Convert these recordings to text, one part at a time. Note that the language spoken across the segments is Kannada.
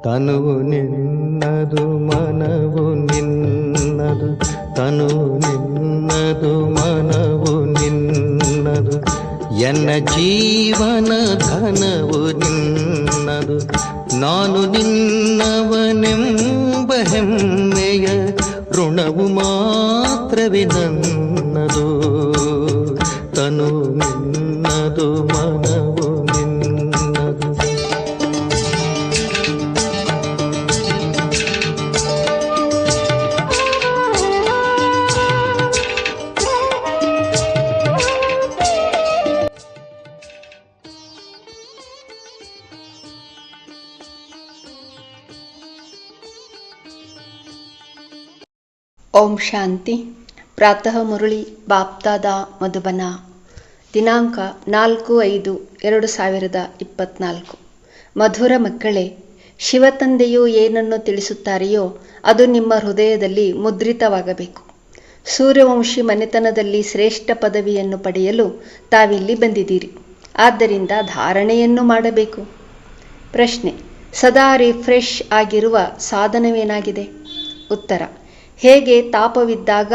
ತನುವು ನಿನ್ನದು ಮನವು ನಿನ್ನದು, ತನುವು ನಿನ್ನದು ಮನವು ನಿನ್ನದು, ಎನ್ನ ಜೀವನ ಧನವು ನಿನ್ನದು. ನಾನು ನಿನ್ನವನೆಂಬ ಹೆಮ್ಮೆಯ ಋಣವು ಮಾತ್ರವೇ ನನ್ನದು. ತನು ನಿನ್ನದು ಮನವು ನಿನ್ನದು. ಓಂ ಶಾಂತಿ. ಪ್ರಾತಃ ಮುರಳಿ ಬಾಪ್ದಾದ ಮಧುಬನ. ದಿನಾಂಕ 4/5/2024. ಮಧುರ ಮಕ್ಕಳೇ, ಶಿವತಂದೆಯು ಏನನ್ನು ತಿಳಿಸುತ್ತಾರೆಯೋ ಅದು ನಿಮ್ಮ ಹೃದಯದಲ್ಲಿ ಮುದ್ರಿತವಾಗಬೇಕು. ಸೂರ್ಯವಂಶಿ ಮನೆತನದಲ್ಲಿ ಶ್ರೇಷ್ಠ ಪದವಿಯನ್ನು ಪಡೆಯಲು ತಾವಿಲ್ಲಿ ಬಂದಿದ್ದೀರಿ. ಆದ್ದರಿಂದ ಧಾರಣೆಯನ್ನು ಮಾಡಬೇಕು. ಪ್ರಶ್ನೆ: ಸದಾ ರಿಫ್ರೆಶ್ ಆಗಿರುವ ಸಾಧನವೇನಾಗಿದೆ? ಉತ್ತರ: ಹೇಗೆ ತಾಪವಿದ್ದಾಗ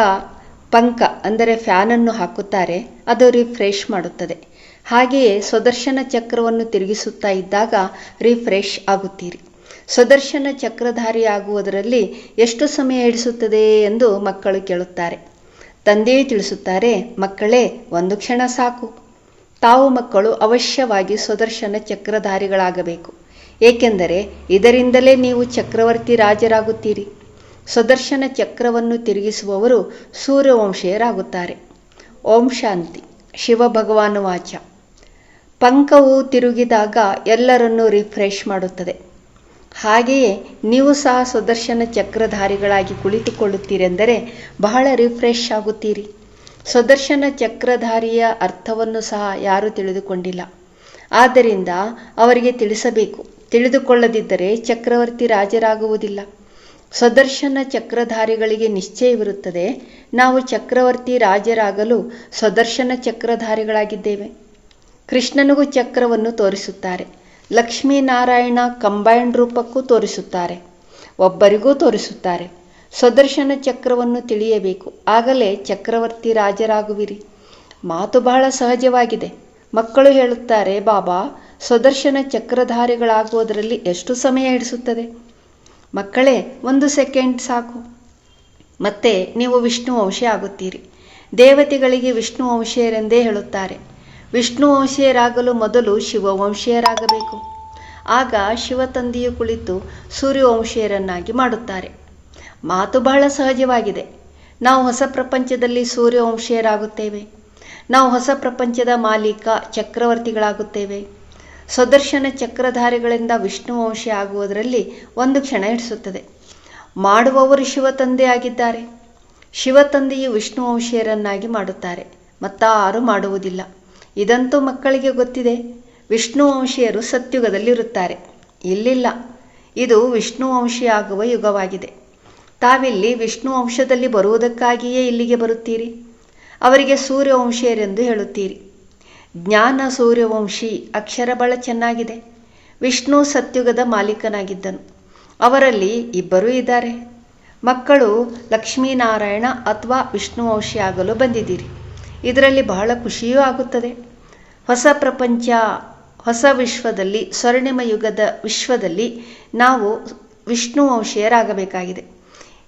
ಪಂಖ ಅಂದರೆ ಫ್ಯಾನನ್ನು ಹಾಕುತ್ತಾರೆ, ಅದು ರಿಫ್ರೆಶ್ ಮಾಡುತ್ತದೆ. ಹಾಗೆಯೇ ಸುದರ್ಶನ ಚಕ್ರವನ್ನು ತಿರುಗಿಸುತ್ತಾ ಇದ್ದಾಗ ರಿಫ್ರೆಶ್ ಆಗುತ್ತೀರಿ. ಸುದರ್ಶನ ಚಕ್ರಧಾರಿ ಆಗುವುದರಲ್ಲಿ ಎಷ್ಟು ಸಮಯ ಹಿಡಿಸುತ್ತದೆ ಎಂದು ಮಕ್ಕಳು ಕೇಳುತ್ತಾರೆ. ತಂದೆಯೇ ತಿಳಿಸುತ್ತಾರೆ, ಮಕ್ಕಳೇ, 1 ಕ್ಷಣ ಸಾಕು. ತಾವು ಮಕ್ಕಳು ಅವಶ್ಯವಾಗಿ ಸುದರ್ಶನ ಚಕ್ರಧಾರಿಗಳಾಗಬೇಕು. ಏಕೆಂದರೆ ಇದರಿಂದಲೇ ನೀವು ಚಕ್ರವರ್ತಿ ರಾಜರಾಗುತ್ತೀರಿ. ಸುದರ್ಶನ ಚಕ್ರವನ್ನು ತಿರುಗಿಸುವವರು ಸೂರ್ಯವಂಶೀಯರಾಗುತ್ತಾರೆ. ಓಂ ಶಾಂತಿ. ಶಿವಭಗವಾನ್ ವಾಚ. ಪಂಖವು ತಿರುಗಿದಾಗ ಎಲ್ಲರನ್ನೂ ರಿಫ್ರೆಶ್ ಮಾಡುತ್ತದೆ. ಹಾಗೆಯೇ ನೀವು ಸಹ ಸುದರ್ಶನ ಚಕ್ರಧಾರಿಗಳಾಗಿ ಕುಳಿತುಕೊಳ್ಳುತ್ತೀರೆಂದರೆ ಬಹಳ ರಿಫ್ರೆಶ್ ಆಗುತ್ತೀರಿ. ಸುದರ್ಶನ ಚಕ್ರಧಾರಿಯ ಅರ್ಥವನ್ನು ಸಹ ಯಾರೂ ತಿಳಿದುಕೊಂಡಿಲ್ಲ. ಆದ್ದರಿಂದ ಅವರಿಗೆ ತಿಳಿಸಬೇಕು. ತಿಳಿದುಕೊಳ್ಳದಿದ್ದರೆ ಚಕ್ರವರ್ತಿ ರಾಜರಾಗುವುದಿಲ್ಲ. ಸುದರ್ಶನ ಚಕ್ರಧಾರಿಗಳಿಗೆ ನಿಶ್ಚಯವಿರುತ್ತದೆ, ನಾವು ಚಕ್ರವರ್ತಿ ರಾಜರಾಗಲು ಸುದರ್ಶನ ಚಕ್ರಧಾರಿಗಳಾಗಿದ್ದೇವೆ. ಕೃಷ್ಣನಿಗೂ ಚಕ್ರವನ್ನು ತೋರಿಸುತ್ತಾರೆ. ಲಕ್ಷ್ಮೀನಾರಾಯಣ ಕಂಬೈನ್ಡ್ ರೂಪಕ್ಕೂ ತೋರಿಸುತ್ತಾರೆ. ಒಬ್ಬರಿಗೂ ತೋರಿಸುತ್ತಾರೆ. ಸುದರ್ಶನ ಚಕ್ರವನ್ನು ತಿಳಿಯಬೇಕು. ಆಗಲೇ ಚಕ್ರವರ್ತಿ ರಾಜರಾಗುವಿರಿ. ಮಾತು ಬಹಳ ಸಹಜವಾಗಿದೆ. ಮಕ್ಕಳು ಹೇಳುತ್ತಾರೆ, ಬಾಬಾ, ಸುದರ್ಶನ ಚಕ್ರಧಾರಿಗಳಾಗುವುದರಲ್ಲಿ ಎಷ್ಟು ಸಮಯ ಹಿಡಿಸುತ್ತದೆ? ಮಕ್ಕಳೇ, 1 ಸೆಕೆಂಡ್ ಸಾಕು. ಮತ್ತೆ ನೀವು ವಿಷ್ಣು ವಂಶಿ ಆಗುತ್ತೀರಿ. ದೇವತೆಗಳಿಗೆ ವಿಷ್ಣು ವಂಶೀಯರೆಂದೇ ಹೇಳುತ್ತಾರೆ. ವಿಷ್ಣು ವಂಶೀಯರಾಗಲು ಮೊದಲು ಶಿವವಂಶೀಯರಾಗಬೇಕು. ಆಗ ಶಿವತಂದೆಯು ಕುಳಿತು ಸೂರ್ಯವಂಶೀಯರನ್ನಾಗಿ ಮಾಡುತ್ತಾರೆ. ಮಾತು ಬಹಳ ಸಹಜವಾಗಿದೆ. ನಾವು ಹೊಸ ಪ್ರಪಂಚದಲ್ಲಿ ಸೂರ್ಯವಂಶೀಯರಾಗುತ್ತೇವೆ. ನಾವು ಹೊಸ ಪ್ರಪಂಚದ ಮಾಲೀಕ ಚಕ್ರವರ್ತಿಗಳಾಗುತ್ತೇವೆ. ಸುದರ್ಶನ ಚಕ್ರಧಾರಿಗಳಿಂದ ವಿಷ್ಣು ವಂಶಿ ಆಗುವುದರಲ್ಲಿ 1 ಕ್ಷಣ ಹಿಡಿಸುತ್ತದೆ. ಮಾಡುವವರು ಶಿವತಂದೆ ಆಗಿದ್ದಾರೆ. ಶಿವತಂದೆಯು ವಿಷ್ಣು ವಂಶೀಯರನ್ನಾಗಿ ಮಾಡುತ್ತಾರೆ. ಮತ್ತಾರೂ ಮಾಡುವುದಿಲ್ಲ. ಇದಂತೂ ಮಕ್ಕಳಿಗೆ ಗೊತ್ತಿದೆ. ವಿಷ್ಣು ವಂಶೀಯರು ಸತ್ಯುಗದಲ್ಲಿರುತ್ತಾರೆ. ಇಲ್ಲಿಲ್ಲ. ಇದು ವಿಷ್ಣು ವಂಶಿ ಆಗುವ ಯುಗವಾಗಿದೆ. ತಾವಿಲ್ಲಿ ವಿಷ್ಣು ವಂಶದಲ್ಲಿ ಬರುವುದಕ್ಕಾಗಿಯೇ ಇಲ್ಲಿಗೆ ಬರುತ್ತೀರಿ. ಅವರಿಗೆ ಸೂರ್ಯವಂಶೀಯರೆಂದು ಹೇಳುತ್ತೀರಿ. ಜ್ಞಾನ ಸೂರ್ಯವಂಶಿ ಅಕ್ಷರ ಬಹಳ ಚೆನ್ನಾಗಿದೆ. ವಿಷ್ಣು ಸತ್ಯುಗದ ಮಾಲೀಕನಾಗಿದ್ದನು. ಅವರಲ್ಲಿ ಇಬ್ಬರೂ ಇದ್ದಾರೆ. ಮಕ್ಕಳು ಲಕ್ಷ್ಮೀನಾರಾಯಣ ಅಥವಾ ವಿಷ್ಣುವಂಶಿ ಆಗಲು ಬಂದಿದ್ದೀರಿ. ಇದರಲ್ಲಿ ಬಹಳ ಖುಷಿಯೂ ಆಗುತ್ತದೆ. ಹೊಸ ಪ್ರಪಂಚ, ಹೊಸ ವಿಶ್ವದಲ್ಲಿ, ಸ್ವರ್ಣಿಮ ಯುಗದ ವಿಶ್ವದಲ್ಲಿ ನಾವು ವಿಷ್ಣುವಂಶೀಯರಾಗಬೇಕಾಗಿದೆ.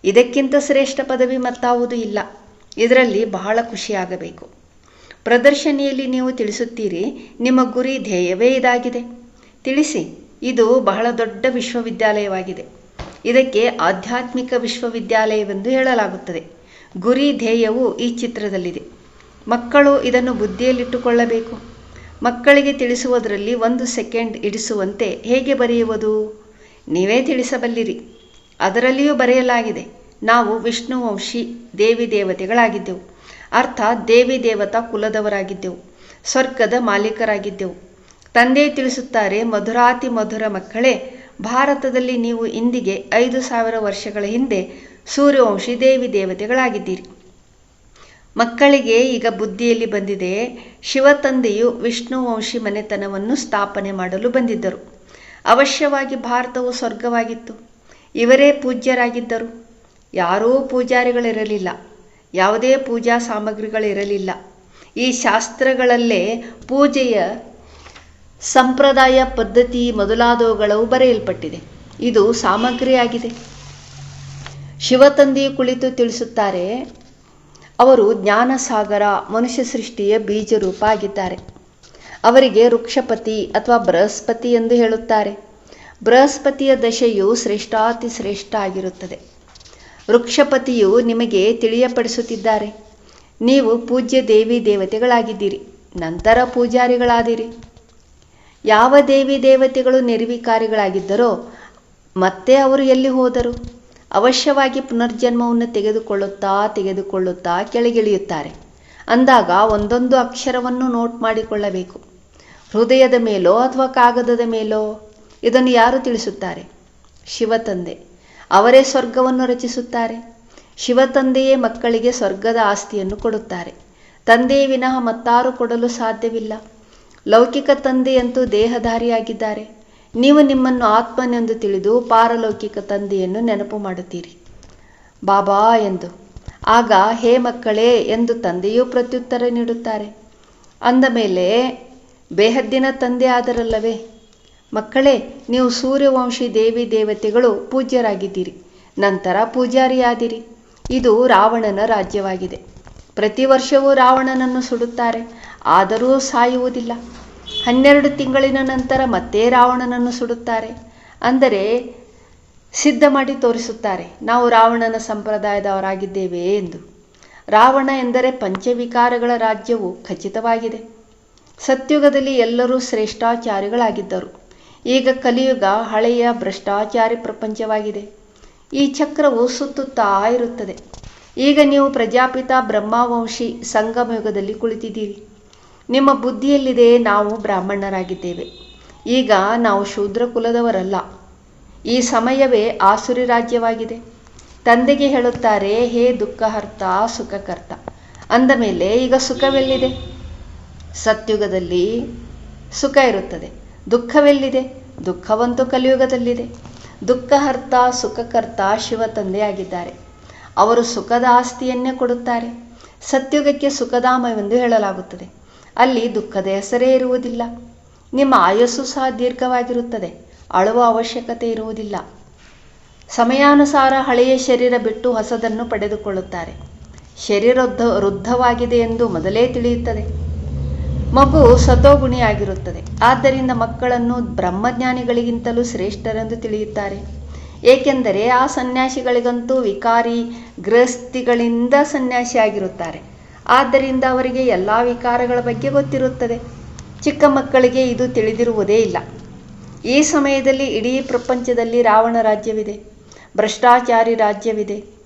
ಇದಕ್ಕಿಂತ ಶ್ರೇಷ್ಠ ಪದವಿ ಮತ್ತಾವುದೂ ಇಲ್ಲ. ಇದರಲ್ಲಿ ಬಹಳ ಖುಷಿಯಾಗಬೇಕು. ಪ್ರದರ್ಶನಿಯಲ್ಲಿ ನೀವು ತಿಳಿಸುತ್ತೀರಿ, ನಿಮ್ಮ ಗುರಿ ಧ್ಯೇಯವೇ ಇದಾಗಿದೆ. ತಿಳಿಸಿ. ಇದು ಬಹಳ ದೊಡ್ಡ ವಿಶ್ವವಿದ್ಯಾಲಯವಾಗಿದೆ. ಇದಕ್ಕೆ ಆಧ್ಯಾತ್ಮಿಕ ವಿಶ್ವವಿದ್ಯಾಲಯವೆಂದು ಹೇಳಲಾಗುತ್ತದೆ. ಗುರಿ ಧ್ಯೇಯವು ಈ ಚಿತ್ರದಲ್ಲಿದೆ. ಮಕ್ಕಳು ಇದನ್ನು ಬುದ್ಧಿಯಲ್ಲಿಟ್ಟುಕೊಳ್ಳಬೇಕು. ಮಕ್ಕಳಿಗೆ ತಿಳಿಸುವುದರಲ್ಲಿ 1 ಸೆಕೆಂಡ್ ಇಡಿಸುವಂತೆ ಹೇಗೆ ಬರೆಯುವುದು? ನೀವೇ ತಿಳಿಸಬಲ್ಲಿರಿ. ಅದರಲ್ಲಿಯೂ ಬರೆಯಲಾಗಿದೆ, ನಾವು ವಿಷ್ಣುವಂಶಿ ದೇವಿ ದೇವತೆಗಳಾಗಿದ್ದೆವು. ಅರ್ಥಾತ್ ದೇವಿ ದೇವತಾ ಕುಲದವರಾಗಿದ್ದೆವು. ಸ್ವರ್ಗದ ಮಾಲೀಕರಾಗಿದ್ದೆವು. ತಂದೆ ತಿಳಿಸುತ್ತಾರೆ, ಮಧುರಾತಿ ಮಧುರ ಮಕ್ಕಳೇ, ಭಾರತದಲ್ಲಿ ನೀವು ಇಂದಿಗೆ 5000 ವರ್ಷಗಳ ಹಿಂದೆ ಸೂರ್ಯವಂಶಿ ದೇವಿ ದೇವತೆಗಳಾಗಿದ್ದೀರಿ. ಮಕ್ಕಳಿಗೆ ಈಗ ಬುದ್ಧಿಯಲ್ಲಿ ಬಂದಿದೆ, ಶಿವತಂದೆಯು ವಿಷ್ಣುವಂಶಿ ಮನೆತನವನ್ನು ಸ್ಥಾಪನೆ ಮಾಡಲು ಬಂದಿದ್ದರು. ಅವಶ್ಯವಾಗಿ ಭಾರತವು ಸ್ವರ್ಗವಾಗಿತ್ತು. ಇವರೇ ಪೂಜ್ಯರಾಗಿದ್ದರು. ಯಾರೂ ಪೂಜಾರಿಗಳಿರಲಿಲ್ಲ. ಯಾವುದೇ ಪೂಜಾ ಸಾಮಗ್ರಿಗಳಿರಲಿಲ್ಲ. ಈ ಶಾಸ್ತ್ರಗಳಲ್ಲೇ ಪೂಜೆಯ ಸಂಪ್ರದಾಯ, ಪದ್ಧತಿ ಮೊದಲಾದವುಗಳು ಬರೆಯಲ್ಪಟ್ಟಿದೆ. ಇದು ಸಾಮಗ್ರಿಯಾಗಿದೆ. ಶಿವತಂದೆಯು ಕುಳಿತು ತಿಳಿಸುತ್ತಾರೆ, ಅವರು ಜ್ಞಾನಸಾಗರ, ಮನುಷ್ಯ ಸೃಷ್ಟಿಯ ಬೀಜರೂಪ ಆಗಿದ್ದಾರೆ. ಅವರಿಗೆ ವೃಕ್ಷಪತಿ ಅಥವಾ ಬೃಹಸ್ಪತಿ ಎಂದು ಹೇಳುತ್ತಾರೆ. ಬೃಹಸ್ಪತಿಯ ದಶೆಯು ಶ್ರೇಷ್ಠಾತಿ ಶ್ರೇಷ್ಠ ಆಗಿರುತ್ತದೆ. ವೃಕ್ಷಪತಿಯು ನಿಮಗೆ ತಿಳಿಯಪಡಿಸುತ್ತಿದ್ದಾರೆ, ನೀವು ಪೂಜ್ಯ ದೇವಿ ದೇವತೆಗಳಾಗಿದ್ದೀರಿ, ನಂತರ ಪೂಜಾರಿಗಳಾದಿರಿ. ಯಾವ ದೇವಿ ದೇವತೆಗಳು ನಿರ್ವಿಕಾರಿಗಳಾಗಿದ್ದರೋ ಮತ್ತೆ ಅವರು ಎಲ್ಲಿ ಹೋದರು? ಅವಶ್ಯವಾಗಿ ಪುನರ್ಜನ್ಮವನ್ನು ತೆಗೆದುಕೊಳ್ಳುತ್ತಾ ಕೆಳಗಿಳಿಯುತ್ತಾರೆ. ಅಂದಾಗ ಒಂದೊಂದು ಅಕ್ಷರವನ್ನು ನೋಟ್ ಮಾಡಿಕೊಳ್ಳಬೇಕು. ಹೃದಯದ ಮೇಲೋ ಅಥವಾ ಕಾಗದದ ಮೇಲೋ. ಇದನ್ನು ಯಾರು ತಿಳಿಸುತ್ತಾರೆ? ಶಿವತಂದೆ. ಅವರೇ ಸ್ವರ್ಗವನ್ನು ರಚಿಸುತ್ತಾರೆ. ಶಿವತಂದೆಯೇ ಮಕ್ಕಳಿಗೆ ಸ್ವರ್ಗದ ಆಸ್ತಿಯನ್ನು ಕೊಡುತ್ತಾರೆ. ತಂದೆಯ ವಿನಃ ಮತ್ತಾರು ಕೊಡಲು ಸಾಧ್ಯವಿಲ್ಲ. ಲೌಕಿಕ ತಂದೆಯಂತೂ ದೇಹಧಾರಿಯಾಗಿದ್ದಾರೆ. ನೀವು ನಿಮ್ಮನ್ನು ಆತ್ಮನೆಂದು ತಿಳಿದು ಪಾರಲೌಕಿಕ ತಂದೆಯನ್ನು ನೆನಪು ಮಾಡುತ್ತೀರಿ, ಬಾಬಾ ಎಂದು. ಆಗ ಹೇ ಮಕ್ಕಳೇ ಎಂದು ತಂದೆಯೂ ಪ್ರತ್ಯುತ್ತರ ನೀಡುತ್ತಾರೆ. ಅಂದ ಮೇಲೆ ಬೇಹದ್ದಿನ ತಂದೆ ಆದರಲ್ಲವೇ? ಮಕ್ಕಳೇ, ನೀವು ಸೂರ್ಯವಂಶಿ ದೇವಿ ದೇವತೆಗಳು ಪೂಜ್ಯರಾಗಿದ್ದೀರಿ, ನಂತರ ಪೂಜಾರಿಯಾದಿರಿ. ಇದು ರಾವಣನ ರಾಜ್ಯವಾಗಿದೆ. ಪ್ರತಿ ವರ್ಷವೂ ರಾವಣನನ್ನು ಸುಡುತ್ತಾರೆ, ಆದರೂ ಸಾಯುವುದಿಲ್ಲ. 12 ತಿಂಗಳಿನ ನಂತರ ಮತ್ತೆ ರಾವಣನನ್ನು ಸುಡುತ್ತಾರೆ. ಅಂದರೆ ಸಿದ್ಧ ಮಾಡಿ ತೋರಿಸುತ್ತಾರೆ, ನಾವು ರಾವಣನ ಸಂಪ್ರದಾಯದವರಾಗಿದ್ದೇವೆ ಎಂದು. ರಾವಣ ಎಂದರೆ ಪಂಚವಿಕಾರಗಳ ರಾಜ್ಯವು ಖಚಿತವಾಗಿದೆ. ಸತ್ಯುಗದಲ್ಲಿ ಎಲ್ಲರೂ ಶ್ರೇಷ್ಠಾಚಾರಿಗಳಾಗಿದ್ದರು. ಈಗ ಕಲಿಯುಗ ಹಳೆಯ ಭ್ರಷ್ಟಾಚಾರಿ ಪ್ರಪಂಚವಾಗಿದೆ. ಈ ಚಕ್ರವು ಸುತ್ತುತ್ತಾ ಇರುತ್ತದೆ. ಈಗ ನೀವು ಪ್ರಜಾಪಿತ ಬ್ರಹ್ಮವಂಶಿ ಸಂಗಮಯುಗದಲ್ಲಿ ಕುಳಿತಿದ್ದೀರಿ. ನಿಮ್ಮ ಬುದ್ಧಿಯಲ್ಲಿದೆ, ನಾವು ಬ್ರಾಹ್ಮಣರಾಗಿದ್ದೇವೆ. ಈಗ ನಾವು ಶೂದ್ರ ಕುಲದವರಲ್ಲ. ಈ ಸಮಯವೇ ಆಸುರಿ ರಾಜ್ಯವಾಗಿದೆ. ತಂದೆಗೆ ಹೇಳುತ್ತಾರೆ, ಹೇ ದುಃಖಹರ್ತ ಸುಖಕರ್ತ. ಅಂದ ಮೇಲೆ ಈಗ ಸುಖವೆಲ್ಲಿದೆ? ಸತ್ಯುಗದಲ್ಲಿ ಸುಖ ಇರುತ್ತದೆ. ದುಃಖವೆಲ್ಲಿದೆ? ದುಃಖವಂತೂ ಕಲಿಯುಗದಲ್ಲಿದೆ. ದುಃಖಹರ್ತ ಸುಖಕರ್ತ ಶಿವ ತಂದೆಯಾಗಿದ್ದಾರೆ. ಅವರು ಸುಖದ ಆಸ್ತಿಯನ್ನೇ ಕೊಡುತ್ತಾರೆ. ಸತ್ಯುಗಕ್ಕೆ ಸುಖಧಾಮವೆಂದು ಹೇಳಲಾಗುತ್ತದೆ. ಅಲ್ಲಿ ದುಃಖದ ಹೆಸರೇ ಇರುವುದಿಲ್ಲ. ನಿಮ್ಮ ಆಯಸ್ಸು ಸಹ ದೀರ್ಘವಾಗಿರುತ್ತದೆ. ಅಳುವ ಅವಶ್ಯಕತೆ ಇರುವುದಿಲ್ಲ. ಸಮಯಾನುಸಾರ ಹಳೆಯ ಶರೀರ ಬಿಟ್ಟು ಹೊಸದನ್ನು ಪಡೆದುಕೊಳ್ಳುತ್ತಾರೆ. ಶರೀರ ವೃದ್ಧವಾಗಿದೆ ಎಂದು ಮೊದಲೇ ತಿಳಿಯುತ್ತದೆ. ಮಗು ಸತೋಗುಣಿಯಾಗಿರುತ್ತದೆ. ಆದ್ದರಿಂದ ಮಕ್ಕಳನ್ನು ಬ್ರಹ್ಮಜ್ಞಾನಿಗಳಿಗಿಂತಲೂ ಶ್ರೇಷ್ಠರೆಂದು ತಿಳಿಯುತ್ತಾರೆ. ಏಕೆಂದರೆ ಆ ಸನ್ಯಾಸಿಗಳಿಗಂತೂ ವಿಕಾರಿ ಗೃಹಸ್ಥಿಗಳಿಂದ ಸನ್ಯಾಸಿಯಾಗಿರುತ್ತಾರೆ. ಆದ್ದರಿಂದ ಅವರಿಗೆ ಎಲ್ಲ ವಿಕಾರಗಳ ಬಗ್ಗೆ ಗೊತ್ತಿರುತ್ತದೆ. ಚಿಕ್ಕ ಮಕ್ಕಳಿಗೆ ಇದು ತಿಳಿದಿರುವುದೇ ಇಲ್ಲ. ಈ ಸಮಯದಲ್ಲಿ ಇಡೀ ಪ್ರಪಂಚದಲ್ಲಿ ರಾವಣ ರಾಜ್ಯವಿದೆ, ಭ್ರಷ್ಟಾಚಾರಿ ರಾಜ್ಯವಿದೆ.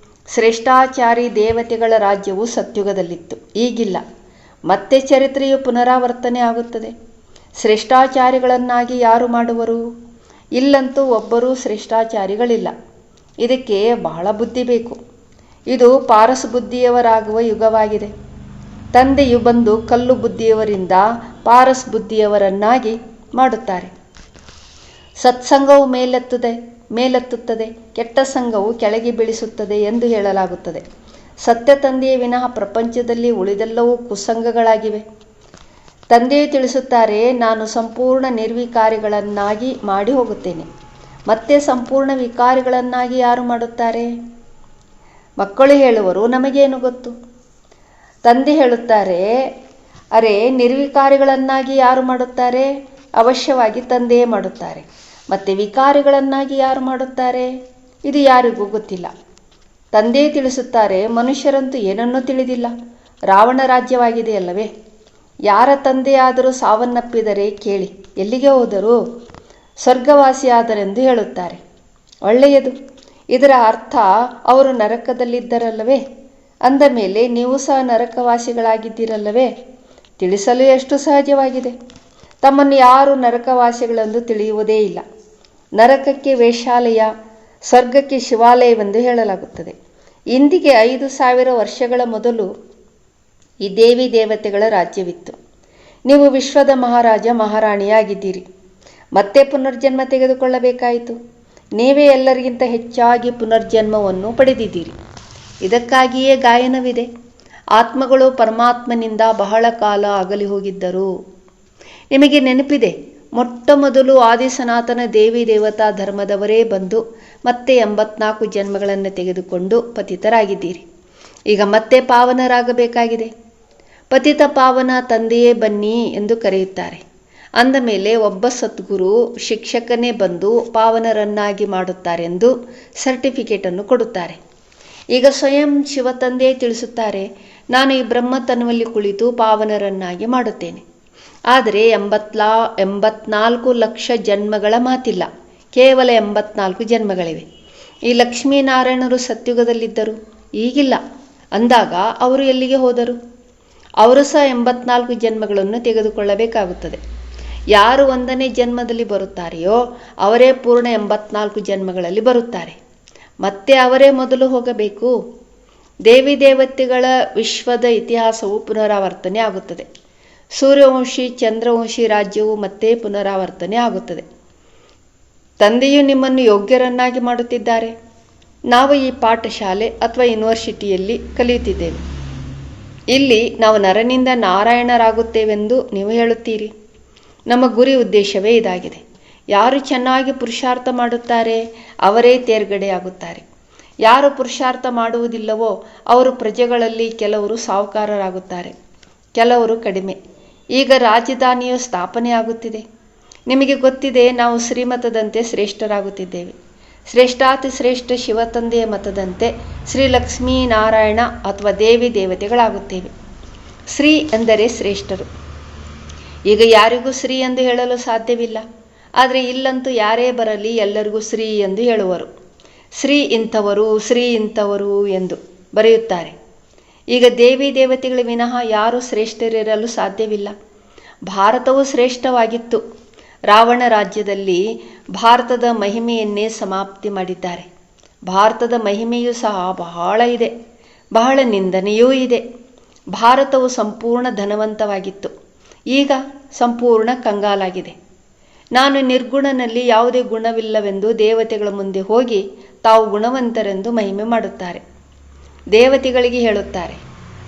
ಶ್ರೇಷ್ಠಾಚಾರಿ ದೇವತೆಗಳ ರಾಜ್ಯವು ಸತ್ಯುಗದಲ್ಲಿತ್ತು, ಈಗಿಲ್ಲ. ಮತ್ತೆ ಚರಿತ್ರೆಯು ಪುನರಾವರ್ತನೆ ಆಗುತ್ತದೆ. ಶ್ರೇಷ್ಠಾಚಾರಿಗಳನ್ನಾಗಿ ಯಾರು ಮಾಡುವರು? ಇಲ್ಲಂತೂ ಒಬ್ಬರೂ ಶ್ರೇಷ್ಠಾಚಾರಿಗಳಿಲ್ಲ. ಇದಕ್ಕೆ ಬಹಳ ಬುದ್ಧಿ ಬೇಕು. ಇದು ಪಾರಸ್ ಬುದ್ಧಿಯವರಾಗುವ ಯುಗವಾಗಿದೆ. ತಂದೆಯು ಬಂದು ಕಲ್ಲು ಬುದ್ಧಿಯವರಿಂದ ಪಾರಸ್ ಬುದ್ಧಿಯವರನ್ನಾಗಿ ಮಾಡುತ್ತಾರೆ. ಸತ್ಸಂಗವು ಮೇಲೆತ್ತುತ್ತದೆ, ಕೆಟ್ಟ ಸಂಘವು ಕೆಳಗೆ ಬೀಳಿಸುತ್ತದೆ ಎಂದು ಹೇಳಲಾಗುತ್ತದೆ. ಸತ್ಯ ತಂದೆಯ ವಿನಃ ಪ್ರಪಂಚದಲ್ಲಿ ಉಳಿದೆಲ್ಲವೂ ಕುಸಂಗಗಳಾಗಿವೆ. ತಂದೆಯು ತಿಳಿಸುತ್ತಾರೆ, ನಾನು ಸಂಪೂರ್ಣ ನಿರ್ವಿಕಾರಿಗಳನ್ನಾಗಿ ಮಾಡಿ ಹೋಗುತ್ತೇನೆ. ಮತ್ತೆ ಸಂಪೂರ್ಣ ವಿಕಾರಿಗಳನ್ನಾಗಿ ಯಾರು ಮಾಡುತ್ತಾರೆ? ಮಕ್ಕಳು ಹೇಳುವರು, ನಮಗೇನು ಗೊತ್ತು? ತಂದೆ ಹೇಳುತ್ತಾರೆ, ಅರೆ, ನಿರ್ವಿಕಾರಿಗಳನ್ನಾಗಿ ಯಾರು ಮಾಡುತ್ತಾರೆ? ಅವಶ್ಯವಾಗಿ ತಂದೆಯೇ ಮಾಡುತ್ತಾರೆ. ಮತ್ತೆ ವಿಕಾರಿಗಳನ್ನಾಗಿ ಯಾರು ಮಾಡುತ್ತಾರೆ? ಇದು ಯಾರಿಗೂ ಗೊತ್ತಿಲ್ಲ. ತಂದೆಯೇ ತಿಳಿಸುತ್ತಾರೆ, ಮನುಷ್ಯರಂತೂ ಏನನ್ನೂ ತಿಳಿದಿಲ್ಲ. ರಾವಣ ರಾಜ್ಯವಾಗಿದೆಯಲ್ಲವೇ? ಯಾರ ತಂದೆಯಾದರೂ ಸಾವನ್ನಪ್ಪಿದರೆ ಕೇಳಿ, ಎಲ್ಲಿಗೆ ಹೋದರು? ಸ್ವರ್ಗವಾಸಿಯಾದರೆಂದು ಹೇಳುತ್ತಾರೆ. ಒಳ್ಳೆಯದು. ಇದರ ಅರ್ಥ ಅವರು ನರಕದಲ್ಲಿದ್ದರಲ್ಲವೇ? ಅಂದ ಮೇಲೆ ನೀವು ಸಹ ನರಕವಾಸಿಗಳಾಗಿದ್ದೀರಲ್ಲವೇ? ತಿಳಿಸಲು ಎಷ್ಟು ಸಹಜವಾಗಿದೆ. ತಮ್ಮನ್ನು ಯಾರು ನರಕವಾಸಿಗಳೆಂದು ತಿಳಿಯುವುದೇ ಇಲ್ಲ. ನರಕಕ್ಕೆ ವೇಶ್ಯಾಲಯ, ಸ್ವರ್ಗಕ್ಕೆ ಶಿವಾಲಯವೆಂದು ಹೇಳಲಾಗುತ್ತದೆ. ಇಂದಿಗೆ 5000 ವರ್ಷಗಳ ಮೊದಲು ಈ ದೇವಿ ದೇವತೆಗಳ ರಾಜ್ಯವಿತ್ತು. ನೀವು ವಿಶ್ವದ ಮಹಾರಾಜ ಮಹಾರಾಣಿಯಾಗಿದ್ದೀರಿ. ಮತ್ತೆ ಪುನರ್ಜನ್ಮ ತೆಗೆದುಕೊಳ್ಳಬೇಕಾಯಿತು. ನೀವೇ ಎಲ್ಲರಿಗಿಂತ ಹೆಚ್ಚಾಗಿ ಪುನರ್ಜನ್ಮವನ್ನು ಪಡೆದಿದ್ದೀರಿ. ಇದಕ್ಕಾಗಿಯೇ ಗಾಯನವಿದೆ. ಆತ್ಮಗಳು ಪರಮಾತ್ಮನಿಂದ ಬಹಳ ಕಾಲ ಅಗಲಿ ಹೋಗಿದ್ದರು. ನಿಮಗೆ ನೆನಪಿದೆ, ಮೊಟ್ಟ ಮೊದಲು ಆದಿ ಸನಾತನ ದೇವಿ ದೇವತಾ ಧರ್ಮದವರೇ ಬಂದು ಮತ್ತೆ 84 ಜನ್ಮಗಳನ್ನು ತೆಗೆದುಕೊಂಡು ಪತಿತರಾಗಿದ್ದೀರಿ. ಈಗ ಮತ್ತೆ ಪಾವನರಾಗಬೇಕಾಗಿದೆ. ಪತಿತ ಪಾವನ ತಂದೆಯೇ ಬನ್ನಿ ಎಂದು ಕರೆಯುತ್ತಾರೆ. ಅಂದ ಮೇಲೆ ಒಬ್ಬ ಸದ್ಗುರು ಶಿಕ್ಷಕನೇ ಬಂದು ಪಾವನರನ್ನಾಗಿ ಮಾಡುತ್ತಾರೆಂದು ಸರ್ಟಿಫಿಕೇಟನ್ನು ಕೊಡುತ್ತಾರೆ. ಈಗ ಸ್ವಯಂ ಶಿವ ತಂದೆಯೇ ತಿಳಿಸುತ್ತಾರೆ, ನಾನು ಈ ಬ್ರಹ್ಮತನದಲ್ಲಿ ಕುಳಿತು ಪಾವನರನ್ನಾಗಿ ಮಾಡುತ್ತೇನೆ. ಆದರೆ 84 ಲಕ್ಷ ಜನ್ಮಗಳ ಮಾತಿಲ್ಲ, ಕೇವಲ 84 ಜನ್ಮಗಳಿವೆ. ಈ ಲಕ್ಷ್ಮೀನಾರಾಯಣರು ಸತ್ಯುಗದಲ್ಲಿದ್ದರು, ಈಗಿಲ್ಲ ಅಂದಾಗ ಅವರು ಎಲ್ಲಿಗೆ ಹೋದರು? ಅವರು ಸಹ 84 ಜನ್ಮಗಳನ್ನು ತೆಗೆದುಕೊಳ್ಳಬೇಕಾಗುತ್ತದೆ. ಯಾರು 1ನೇ ಜನ್ಮದಲ್ಲಿ ಬರುತ್ತಾರೆಯೋ ಅವರೇ ಪೂರ್ಣ 84 ಜನ್ಮಗಳಲ್ಲಿ ಬರುತ್ತಾರೆ. ಮತ್ತೆ ಅವರೇ ಮೊದಲು ಹೋಗಬೇಕು. ದೇವಿ ದೇವತೆಗಳ ವಿಶ್ವದ ಇತಿಹಾಸವು ಪುನರಾವರ್ತನೆ ಆಗುತ್ತದೆ. ಸೂರ್ಯವಂಶಿ ಚಂದ್ರವಂಶಿ ರಾಜ್ಯವು ಮತ್ತೆ ಪುನರಾವರ್ತನೆ ಆಗುತ್ತದೆ. ತಂದೆಯು ನಿಮ್ಮನ್ನು ಯೋಗ್ಯರನ್ನಾಗಿ ಮಾಡುತ್ತಿದ್ದಾರೆ. ನಾವು ಈ ಪಾಠಶಾಲೆ ಅಥವಾ ಯೂನಿವರ್ಸಿಟಿಯಲ್ಲಿ ಕಲಿಯುತ್ತಿದ್ದೇವೆ. ಇಲ್ಲಿ ನಾವು ನರನಿಂದ ನಾರಾಯಣರಾಗುತ್ತೇವೆಂದು ನೀವು ಹೇಳುತ್ತೀರಿ. ನಮ್ಮ ಗುರಿ ಉದ್ದೇಶವೇ ಇದಾಗಿದೆ. ಯಾರು ಚೆನ್ನಾಗಿ ಪುರುಷಾರ್ಥ ಮಾಡುತ್ತಾರೆ ಅವರೇ ತೇರ್ಗಡೆಯಾಗುತ್ತಾರೆ. ಯಾರು ಪುರುಷಾರ್ಥ ಮಾಡುವುದಿಲ್ಲವೋ ಅವರು ಪ್ರಜೆಗಳಲ್ಲಿ ಕೆಲವರು ಸಾಹುಕಾರರಾಗುತ್ತಾರೆ, ಕೆಲವರು ಕಡಿಮೆ. ಈಗ ರಾಜಧಾನಿಯು ಸ್ಥಾಪನೆ ಆಗುತ್ತಿದೆ. ನಿಮಗೆ ಗೊತ್ತಿದೆ, ನಾವು ಶ್ರೀಮತದಂತೆ ಶ್ರೇಷ್ಠರಾಗುತ್ತಿದ್ದೇವೆ. ಶ್ರೇಷ್ಠಾತಿ ಶ್ರೇಷ್ಠ ಶಿವತಂದೆಯ ಮತದಂತೆ ಶ್ರೀ ಲಕ್ಷ್ಮೀನಾರಾಯಣ ಅಥವಾ ದೇವಿ ದೇವತೆಗಳಾಗುತ್ತೇವೆ. ಶ್ರೀ ಎಂದರೆ ಶ್ರೇಷ್ಠರು. ಈಗ ಯಾರಿಗೂ ಶ್ರೀ ಎಂದು ಹೇಳಲು ಸಾಧ್ಯವಿಲ್ಲ. ಆದರೆ ಇಲ್ಲಂತೂ ಯಾರೇ ಬರಲಿ ಎಲ್ಲರಿಗೂ ಶ್ರೀ ಎಂದು ಹೇಳುವರು. ಶ್ರೀ ಇಂಥವರು, ಶ್ರೀ ಇಂಥವರು ಎಂದು ಬರೆಯುತ್ತಾರೆ. ಈಗ ದೇವಿ ದೇವತೆಗಳ ವಿನಃ ಯಾರೂ ಶ್ರೇಷ್ಠರಿರಲು ಸಾಧ್ಯವಿಲ್ಲ. ಭಾರತವು ಶ್ರೇಷ್ಠವಾಗಿತ್ತು. ರಾವಣ ರಾಜ್ಯದಲ್ಲಿ ಭಾರತದ ಮಹಿಮೆಯನ್ನೇ ಸಮಾಪ್ತಿ ಮಾಡಿದ್ದಾರೆ. ಭಾರತದ ಮಹಿಮೆಯೂ ಸಹ ಬಹಳ ಇದೆ, ಬಹಳ ನಿಂದನೆಯೂ ಇದೆ. ಭಾರತವು ಸಂಪೂರ್ಣ ಧನವಂತವಾಗಿತ್ತು, ಈಗ ಸಂಪೂರ್ಣ ಕಂಗಾಲಾಗಿದೆ. ನಾನು ನಿರ್ಗುಣನಲ್ಲಿ ಯಾವುದೇ ಗುಣವಿಲ್ಲವೆಂದು ದೇವತೆಗಳ ಮುಂದೆ ಹೋಗಿ ತಾವು ಗುಣವಂತರೆಂದು ಮಹಿಮೆ ಮಾಡುತ್ತಾರೆ. ದೇವತೆಗಳಿಗೆ ಹೇಳುತ್ತಾರೆ,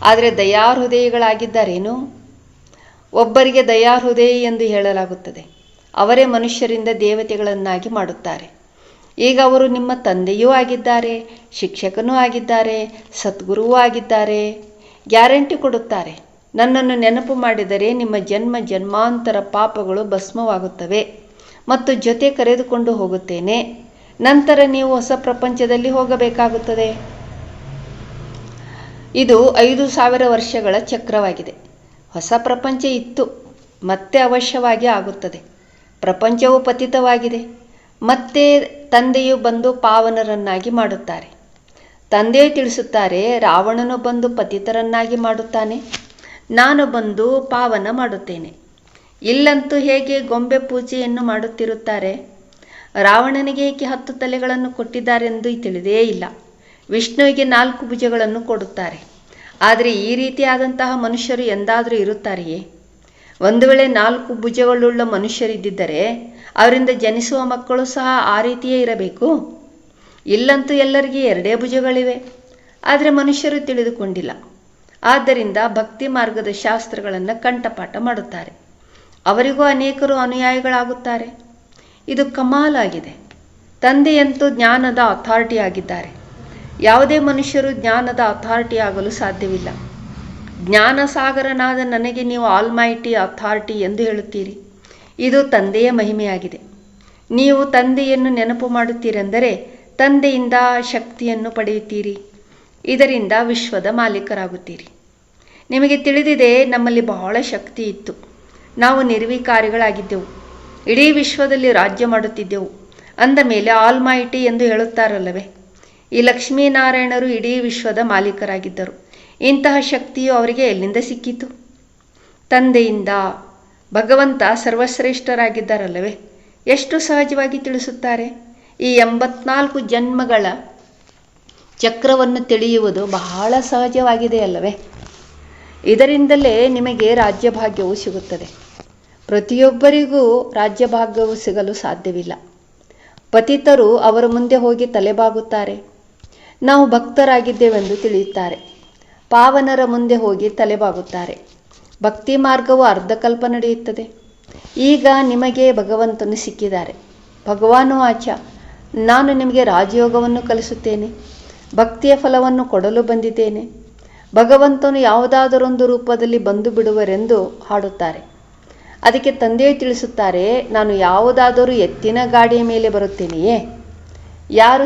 ಆದರೆ ದಯಾಹೃದಯಿಗಳಾಗಿದ್ದಾರೇನು? ಒಬ್ಬರಿಗೆ ದಯಾಹೃದಯ ಎಂದು ಹೇಳಲಾಗುತ್ತದೆ. ಅವರೇ ಮನುಷ್ಯರಿಂದ ದೇವತೆಗಳನ್ನಾಗಿ ಮಾಡುತ್ತಾರೆ. ಈಗ ಅವರು ನಿಮ್ಮ ತಂದೆಯೂ ಆಗಿದ್ದಾರೆ, ಶಿಕ್ಷಕನೂ ಆಗಿದ್ದಾರೆ, ಸದ್ಗುರುವೂ ಆಗಿದ್ದಾರೆ. ಗ್ಯಾರಂಟಿ ಕೊಡುತ್ತಾರೆ, ನನ್ನನ್ನು ನೆನಪು ಮಾಡಿದರೆ ನಿಮ್ಮ ಜನ್ಮ ಜನ್ಮಾಂತರ ಪಾಪಗಳು ಭಸ್ಮವಾಗುತ್ತವೆ ಮತ್ತು ಜೊತೆ ಕರೆದುಕೊಂಡು ಹೋಗುತ್ತೇನೆ. ನಂತರ ನೀವು ಹೊಸ ಪ್ರಪಂಚದಲ್ಲಿ ಹೋಗಬೇಕಾಗುತ್ತದೆ. ಇದು 5000 ವರ್ಷಗಳ ಚಕ್ರವಾಗಿದೆ. ಹೊಸ ಪ್ರಪಂಚ ಇತ್ತು, ಮತ್ತೆ ಅವಶ್ಯವಾಗಿ ಆಗುತ್ತದೆ. ಪ್ರಪಂಚವು ಪತಿತವಾಗಿದೆ. ಮತ್ತೆ ತಂದೆಯು ಬಂದು ಪಾವನರನ್ನಾಗಿ ಮಾಡುತ್ತಾರೆ. ತಂದೆಯು ತಿಳಿಸುತ್ತಾರೆ, ರಾವಣನು ಬಂದು ಪತಿತರನ್ನಾಗಿ ಮಾಡುತ್ತಾನೆ, ನಾನು ಬಂದು ಪಾವನ ಮಾಡುತ್ತೇನೆ. ಇಲ್ಲಂತೂ ಹೇಗೆ ಗೊಂಬೆ ಪೂಜೆಯನ್ನು ಮಾಡುತ್ತಿರುತ್ತಾರೆ. ರಾವಣನಿಗೆ ಏಕೆ 10 ತಲೆಗಳನ್ನು ಕೊಟ್ಟಿದ್ದಾರೆಂದು ತಿಳಿದೇ ಇಲ್ಲ. ವಿಷ್ಣುವಿಗೆ 4 ಭುಜಗಳನ್ನು ಕೊಡುತ್ತಾರೆ. ಆದರೆ ಈ ರೀತಿಯಾದಂತಹ ಮನುಷ್ಯರು ಎಂದಾದರೂ ಇರುತ್ತಾರೆಯೇ? ಒಂದು ವೇಳೆ 4 ಭುಜಗಳುಳ್ಳ ಮನುಷ್ಯರಿದ್ದಿದ್ದರೆ ಅವರಿಂದ ಜನಿಸುವ ಮಕ್ಕಳು ಸಹ ಆ ರೀತಿಯೇ ಇರಬೇಕು. ಇಲ್ಲಂತೂ ಎಲ್ಲರಿಗೆ 2 ಭುಜಗಳಿವೆ. ಆದರೆ ಮನುಷ್ಯರು ತಿಳಿದುಕೊಂಡಿಲ್ಲ. ಆದ್ದರಿಂದ ಭಕ್ತಿ ಮಾರ್ಗದ ಶಾಸ್ತ್ರಗಳನ್ನು ಕಂಠಪಾಠ ಮಾಡುತ್ತಾರೆ. ಅವರಿಗೂ ಅನೇಕರು ಅನುಯಾಯಿಗಳಾಗುತ್ತಾರೆ. ಇದು ಕಮಾಲಾಗಿದೆ. ತಂದೆಯಂತೂ ಜ್ಞಾನದ ಅಥಾರಿಟಿ ಆಗಿದ್ದಾರೆ. ಯಾವುದೇ ಮನುಷ್ಯರು ಜ್ಞಾನದ ಅಥಾರಿಟಿ ಆಗಲು ಸಾಧ್ಯವಿಲ್ಲ. ಜ್ಞಾನ ಸಾಗರನಾದ ನನಗೆ ನೀವು ಆಲ್ಮೈಟಿ ಅಥಾರಿಟಿ ಎಂದು ಹೇಳುತ್ತೀರಿ. ಇದು ತಂದೆಯ ಮಹಿಮೆಯಾಗಿದೆ. ನೀವು ತಂದೆಯನ್ನು ನೆನಪು ಮಾಡುತ್ತೀರೆಂದರೆ ತಂದೆಯಿಂದ ಶಕ್ತಿಯನ್ನು ಪಡೆಯುತ್ತೀರಿ. ಇದರಿಂದ ವಿಶ್ವದ ಮಾಲೀಕರಾಗುತ್ತೀರಿ. ನಿಮಗೆ ತಿಳಿದಿದೆ, ನಮ್ಮಲ್ಲಿ ಬಹಳ ಶಕ್ತಿ ಇತ್ತು. ನಾವು ನಿರ್ವಿಕಾರಿಗಳಾಗಿದ್ದೆವು. ಇಡೀ ವಿಶ್ವದಲ್ಲಿ ರಾಜ್ಯ ಮಾಡುತ್ತಿದ್ದೆವು. ಅಂದ ಮೇಲೆ ಆಲ್ಮೈಟಿ ಎಂದು ಹೇಳುತ್ತಾರಲ್ಲವೇ? ಈ ಲಕ್ಷ್ಮೀನಾರಾಯಣರು ಇಡೀ ವಿಶ್ವದ ಮಾಲೀಕರಾಗಿದ್ದರು. ಇಂತಹ ಶಕ್ತಿಯು ಅವರಿಗೆ ಎಲ್ಲಿಂದ ಸಿಕ್ಕಿತು? ತಂದೆಯಿಂದ. ಭಗವಂತ ಸರ್ವಶ್ರೇಷ್ಠರಾಗಿದ್ದಾರಲ್ಲವೇ? ಎಷ್ಟು ಸಹಜವಾಗಿ ತಿಳಿಸುತ್ತಾರೆ. ಈ 84 ಜನ್ಮಗಳ ಚಕ್ರವನ್ನು ತಿಳಿಯುವುದು ಬಹಳ ಸಹಜವಾಗಿದೆ ಅಲ್ಲವೇ? ಇದರಿಂದಲೇ ನಿಮಗೆ ರಾಜ್ಯಭಾಗ್ಯವು ಸಿಗುತ್ತದೆ. ಪ್ರತಿಯೊಬ್ಬರಿಗೂ ರಾಜ್ಯಭಾಗ್ಯವು ಸಿಗಲು ಸಾಧ್ಯವಿಲ್ಲ. ಪತಿತರು ಅವರ ಮುಂದೆ ಹೋಗಿ ತಲೆಬಾಗುತ್ತಾರೆ. ನಾವು ಭಕ್ತರಾಗಿದ್ದೇವೆಂದು ತಿಳಿಯುತ್ತಾರೆ. ಪಾವನರ ಮುಂದೆ ಹೋಗಿ ತಲೆಬಾಗುತ್ತಾರೆ. ಭಕ್ತಿ ಮಾರ್ಗವು ಅರ್ಧಕಲ್ಪ ನಡೆಯುತ್ತದೆ. ಈಗ ನಿಮಗೆ ಭಗವಂತನು ಸಿಕ್ಕಿದ್ದಾರೆ. ಭಗವಾನು ಆಚ, ನಾನು ನಿಮಗೆ ರಾಜಯೋಗವನ್ನು ಕಲಿಸುತ್ತೇನೆ, ಭಕ್ತಿಯ ಫಲವನ್ನು ಕೊಡಲು ಬಂದಿದ್ದೇನೆ. ಭಗವಂತನು ಯಾವುದಾದರೊಂದು ರೂಪದಲ್ಲಿ ಬಂದು ಬಿಡುವರೆಂದು ಹಾಡುತ್ತಾರೆ. ಅದಕ್ಕೆ ತಂದೆಯು ತಿಳಿಸುತ್ತಾರೆ, ನಾನು ಯಾವುದಾದರೂ ಎತ್ತಿನ ಗಾಡಿಯ ಮೇಲೆ ಬರುತ್ತೇನೆಯೇ? ಯಾರು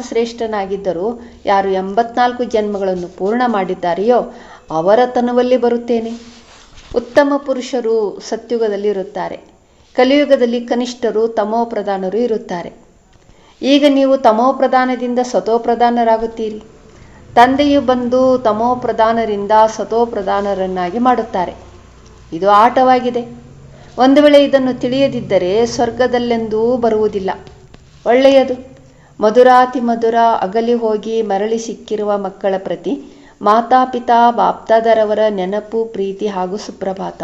ಶ್ರೇಷ್ಠನಾಗಿದ್ದರೂ, ಯಾರು 84 ಜನ್ಮಗಳನ್ನು ಪೂರ್ಣ ಮಾಡಿದ್ದಾರೆಯೋ ಅವರ ತನುವಲ್ಲಿ ಬರುತ್ತೇನೆ. ಉತ್ತಮ ಪುರುಷರು ಸತ್ಯುಗದಲ್ಲಿ ಇರುತ್ತಾರೆ. ಕಲಿಯುಗದಲ್ಲಿ ಕನಿಷ್ಠರು ತಮೋಪ್ರಧಾನರು ಇರುತ್ತಾರೆ. ಈಗ ನೀವು ತಮೋಪ್ರಧಾನದಿಂದ ಸತೋಪ್ರಧಾನರಾಗುತ್ತೀರಿ. ತಂದೆಯು ಬಂದು ತಮೋಪ್ರಧಾನರಿಂದ ಸತೋಪ್ರಧಾನರನ್ನಾಗಿ ಮಾಡುತ್ತಾರೆ. ಇದು ಆಟವಾಗಿದೆ. ಒಂದು ವೇಳೆ ಇದನ್ನು ತಿಳಿಯದಿದ್ದರೆ ಸ್ವರ್ಗದಲ್ಲೆಂದೂ ಬರುವುದಿಲ್ಲ. ಒಳ್ಳೆಯದು. ಮಧುರಾತಿ ಮಧುರ ಅಗಲಿ ಹೋಗಿ ಮರಳಿ ಸಿಕ್ಕಿರುವ ಮಕ್ಕಳ ಪ್ರತಿ ಮಾತಾಪಿತಾ ಬಾಪ್ದಾದರವರ ನೆನಪು, ಪ್ರೀತಿ ಹಾಗೂ ಸುಪ್ರಭಾತ.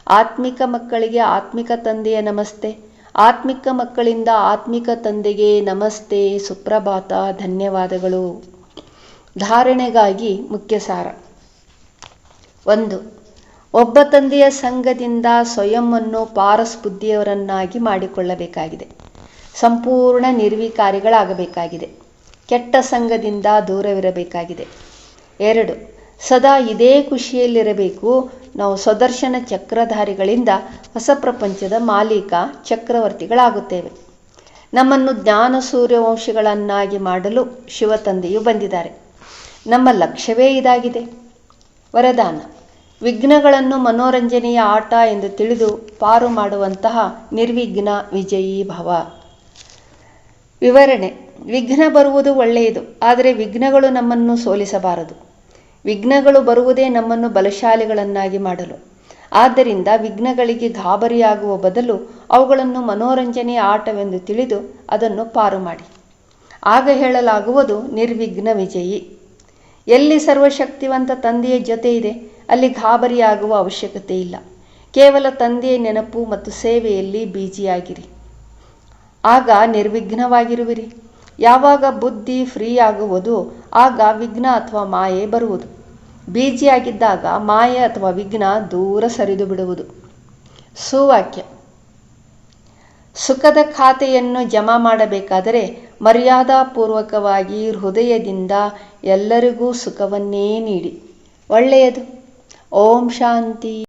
ಆತ್ಮಿಕ ಮಕ್ಕಳಿಗೆ ಆತ್ಮಿಕ ತಂದೆಯ ನಮಸ್ತೆ. ಆತ್ಮಿಕ ಮಕ್ಕಳಿಂದ ಆತ್ಮಿಕ ತಂದೆಗೆ ನಮಸ್ತೆ, ಸುಪ್ರಭಾತ, ಧನ್ಯವಾದಗಳು. ಧಾರಣೆಗಾಗಿ ಮುಖ್ಯ ಸಾರ. 1. ಒಬ್ಬ ತಂದೆಯ ಸಂಘದಿಂದ ಸ್ವಯಂವನ್ನು ಪಾರಸ್ ಬುದ್ಧಿಯವರನ್ನಾಗಿ ಮಾಡಿಕೊಳ್ಳಬೇಕಾಗಿದೆ. ಸಂಪೂರ್ಣ ನಿರ್ವಿಕಾರಿಗಳಾಗಬೇಕಾಗಿದೆ. ಕೆಟ್ಟ ಸಂಘದಿಂದ ದೂರವಿರಬೇಕಾಗಿದೆ. 2. ಸದಾ ಇದೇ ಖುಷಿಯಲ್ಲಿರಬೇಕು. ನಾವು ಸ್ವದರ್ಶನ ಚಕ್ರಧಾರಿಗಳಿಂದ ಹೊಸ ಪ್ರಪಂಚದ ಮಾಲೀಕ ಚಕ್ರವರ್ತಿಗಳಾಗುತ್ತೇವೆ. ನಮ್ಮನ್ನು ಜ್ಞಾನ ಸೂರ್ಯವಂಶಿಗಳನ್ನಾಗಿ ಮಾಡಲು ಶಿವ ತಂದೆಯು ಬಂದಿದ್ದಾರೆ. ನಮ್ಮ ಲಕ್ಷ್ಯವೇ ಇದಾಗಿದೆ. ವರದಾನ: ವಿಘ್ನಗಳನ್ನು ಮನೋರಂಜನೆಯ ಆಟ ಎಂದು ತಿಳಿದು ಪಾರು ಮಾಡುವಂತಹ ನಿರ್ವಿಘ್ನ ವಿಜಯೀ ಭವ. ವಿವರಣೆ: ವಿಘ್ನ ಬರುವುದು ಒಳ್ಳೆಯದು, ಆದರೆ ವಿಘ್ನಗಳು ನಮ್ಮನ್ನು ಸೋಲಿಸಬಾರದು. ವಿಘ್ನಗಳು ಬರುವುದೇ ನಮ್ಮನ್ನು ಬಲಶಾಲಿಗಳನ್ನಾಗಿ ಮಾಡಲು. ಆದ್ದರಿಂದ ವಿಘ್ನಗಳಿಗೆ ಗಾಬರಿಯಾಗುವ ಬದಲು ಅವುಗಳನ್ನು ಮನೋರಂಜನೆಯ ಆಟವೆಂದು ತಿಳಿದು ಅದನ್ನು ಪಾರು ಮಾಡಿ. ಆಗ ಹೇಳಲಾಗುವುದು ನಿರ್ವಿಘ್ನ ವಿಜಯಿ. ಎಲ್ಲಿ ಸರ್ವಶಕ್ತಿವಂತ ತಂದೆಯ ಜೊತೆ ಇದೆ ಅಲ್ಲಿ ಗಾಬರಿಯಾಗುವ ಅವಶ್ಯಕತೆ ಇಲ್ಲ. ಕೇವಲ ತಂದೆಯ ನೆನಪು ಮತ್ತು ಸೇವೆಯಲ್ಲಿ ಬಿಜಿಯಾಗಿರಿ. ಆಗ ನಿರ್ವಿಘ್ನವಾಗಿರುವಿರಿ. ಯಾವಾಗ ಬುದ್ಧಿ ಫ್ರೀ ಆಗುವುದು ಆಗ ವಿಘ್ನ ಅಥವಾ ಮಾಯೆ ಬರುವುದು. ಬೀಜಿಯಾಗಿದ್ದಾಗ ಮಾಯೆ ಅಥವಾ ವಿಘ್ನ ದೂರ ಸರಿದು ಬಿಡುವುದು. ಸುವಾಕ್ಯ: ಸುಖದ ಖಾತೆಯನ್ನು ಜಮಾ ಮಾಡಬೇಕಾದರೆ ಮರ್ಯಾದಾಪೂರ್ವಕವಾಗಿ ಹೃದಯದಿಂದ ಎಲ್ಲರಿಗೂ ಸುಖವನ್ನೇ ನೀಡಿ. ಒಳ್ಳೆಯದು. ಓಂ ಶಾಂತಿ.